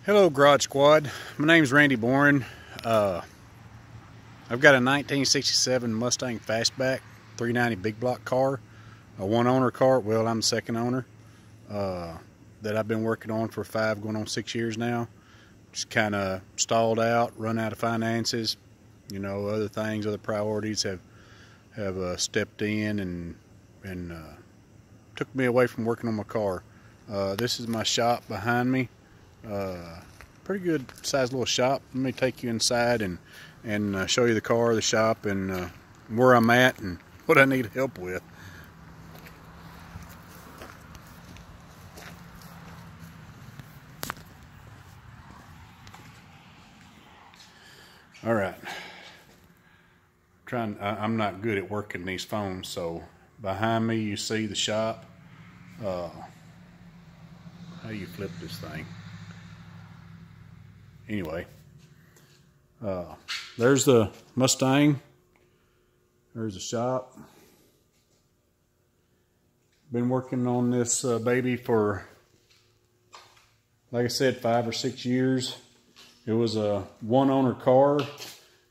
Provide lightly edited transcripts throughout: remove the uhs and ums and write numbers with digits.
Hello, Garage Squad. My name's Randy Boren. I've got a 1967 Mustang fastback 390 big block car, a one-owner car. Well, I'm the second owner, that I've been working on for 5 going on 6 years now. Just kind of stalled out, run out of finances. You know, other things, other priorities have stepped in and took me away from working on my car. This is my shop behind me. Pretty good sized little shop. Let me take you inside and show you the car, the shop, and where I'm at and what I need help with. All right. I'm not good at working these phones, so behind me you see the shop. How you flip this thing? Anyway, there's the Mustang. There's the shop. Been working on this baby for, like I said, 5 or 6 years. It was a one-owner car.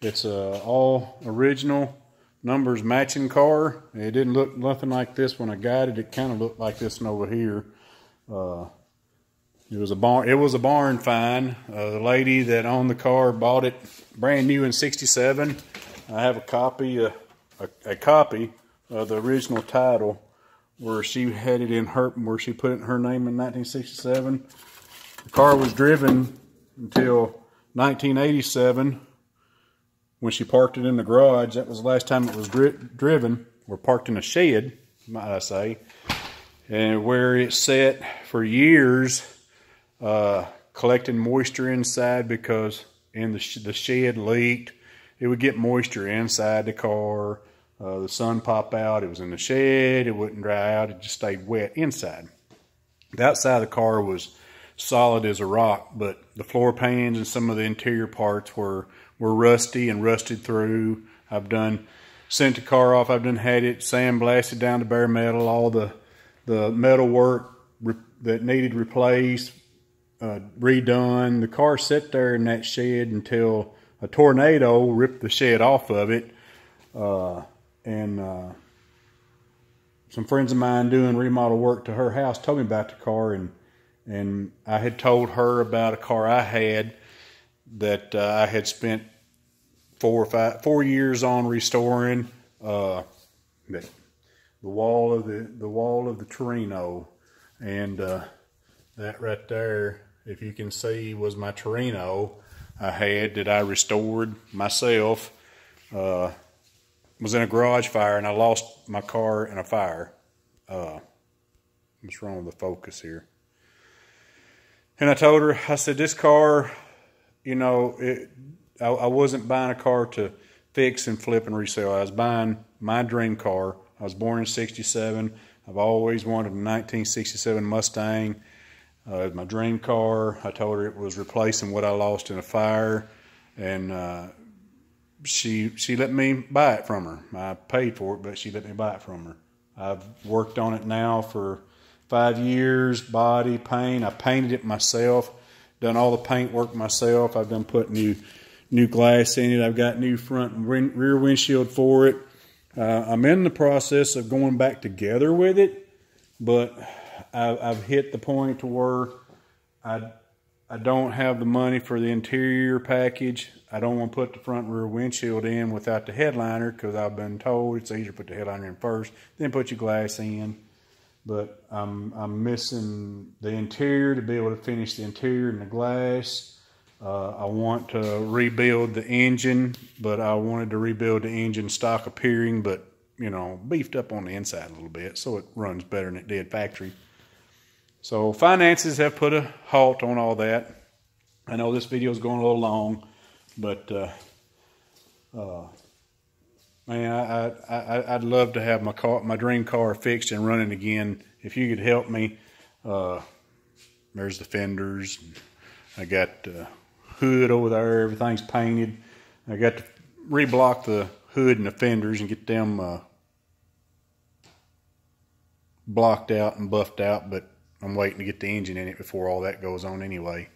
It's a all original, numbers matching car. It didn't look nothing like this when I got it. It kind of looked like this one over here. It was a barn find. The lady that owned the car bought it brand new in '67. I have a copy of the original title where she had it in her, where she put it in her name in 1967. The car was driven until 1987 when she parked it in the garage. That was the last time it was driven, or parked in a shed, might I say, and where it sat for years. Collecting moisture inside, because the shed leaked. It would get moisture inside the car. The sun pop out. It was in the shed. It wouldn't dry out. It just stayed wet inside. The outside of the car was solid as a rock, but the floor pans and some of the interior parts were rusty and rusted through. I've sent the car off. I've had it sandblasted down to bare metal. All the metal work that needed replaced, redone. The car sat there in that shed until a tornado ripped the shed off of it. And some friends of mine doing remodel work to her house told me about the car, and I had told her about a car I had that I had spent 4 years on restoring. The wall of the Torino, and that right there, if you can see, was my Torino I had that I restored myself. Was in a garage fire, and I lost my car in a fire. What's wrong with the focus here? And I told her, I said, this car, you know, I wasn't buying a car to fix and flip and resell. I was buying my dream car. I was born in '67. I've always wanted a 1967 Mustang. My dream car. I told her it was replacing what I lost in a fire, and she let me buy it from her. I paid for it, but she let me buy it from her. I've worked on it now for 5 years, body, paint. I painted it myself, done all the paint work myself. I've put new glass in it. I've got new front and rear windshield for it. I'm in the process of going back together with it, but I've hit the point to where I don't have the money for the interior package. I don't want to put the front and rear windshield in without the headliner, because I've been told it's easier to put the headliner in first, then put your glass in. But I'm missing the interior to be able to finish the interior and the glass. I want to rebuild the engine, but I wanted to rebuild the engine stock appearing, but, you know, beefed up on the inside a little bit so it runs better than it did factory. So finances have put a halt on all that. I know this video is going a little long, but man, I'd love to have my dream car fixed and running again. If you could help me, there's the fenders. I got the hood over there. Everything's painted. I got to reblock the hood and the fenders and get them blocked out and buffed out, but I'm waiting to get the engine in it before all that goes on anyway.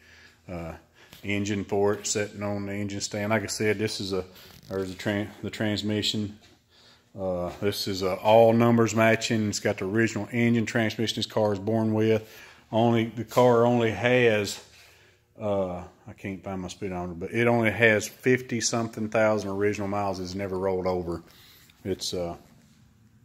engine for it, sitting on the engine stand. Like I said, this is there's the transmission. This is all numbers matching. It's got the original engine transmission this car is born with. The car only has, I can't find my speedometer, but it only has 50-something thousand original miles. It's never rolled over. It's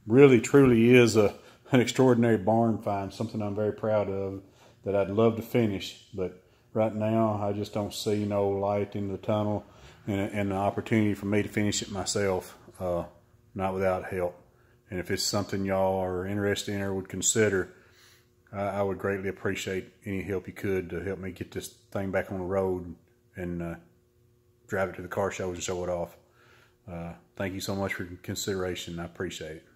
really, truly is an extraordinary barn find, something I'm very proud of, that I'd love to finish. But right now, I just don't see no light in the tunnel and the opportunity for me to finish it myself, not without help. And if it's something y'all are interested in or would consider, I would greatly appreciate any help you could to help me get this thing back on the road and drive it to the car shows and show it off. Thank you so much for consideration. I appreciate it.